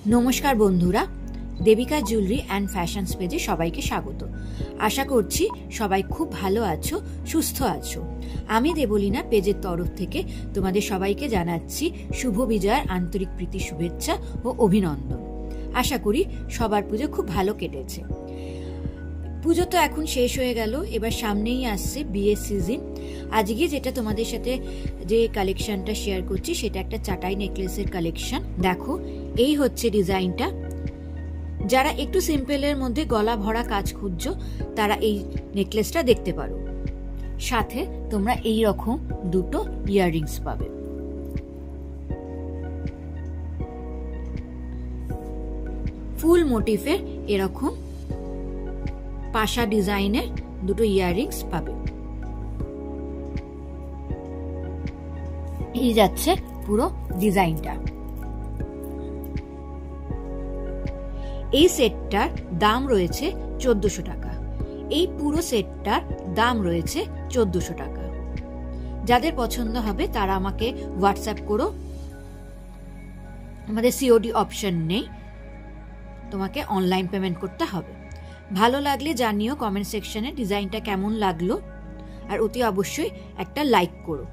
নমস্কার বন্ধুরা, Devika jewellery and fashions পেজে সবাইকে স্বাগত। আশা করছি সবাই খুব ভালো আছো, সুস্থ আছো। আমি দেবলীনা পেজের তরফ থেকে তোমাদের সবাইকে জানাচ্ছি শুভ বিজয়ের আন্তরিক প্রীতি শুভেচ্ছা ও অভিনন্দন। আশা করি সবার পুজো খুব ভালো কেটেছে। পুজো তো এখন শেষ হয়ে গেল, এবার সামনেই আসছে বিয়ের সিজন। আজকে যেটা তোমাদের সাথে যে কালেকশনটা শেয়ার করছি সেটা একটা চাটাই নেকলেসের কালেকশন। দেখো, এই হচ্ছে ডিজাইনটা। যারা একটু সিম্পলের মধ্যে গলা ভরা কাজ খুঁজছো তারা এই নেকলেসটা দেখতে পারো। সাথে তোমরা এই রকম দুটো ইয়াররিংস পাবে। ফুল মোটিফের এরকম পাশা ডিজাইনের দুটো ইয়াররিংস পাবে। এই যাচ্ছে পুরো ডিজাইনটা। এই সেটটার দাম রয়েছে 1400 টাকা। এই পুরো সেটটার দাম রয়েছে 1400 টাকা। যাদের পছন্দ হবে তারা আমাকে হোয়াটসঅ্যাপ করো। আমাদের সিওডি অপশন নেই, তোমাকে অনলাইন পেমেন্ট করতে হবে। ভালো লাগলে জানিও কমেন্ট সেকশনে ডিজাইনটা কেমন লাগলো, আর অতি অবশ্যই একটা লাইক করো।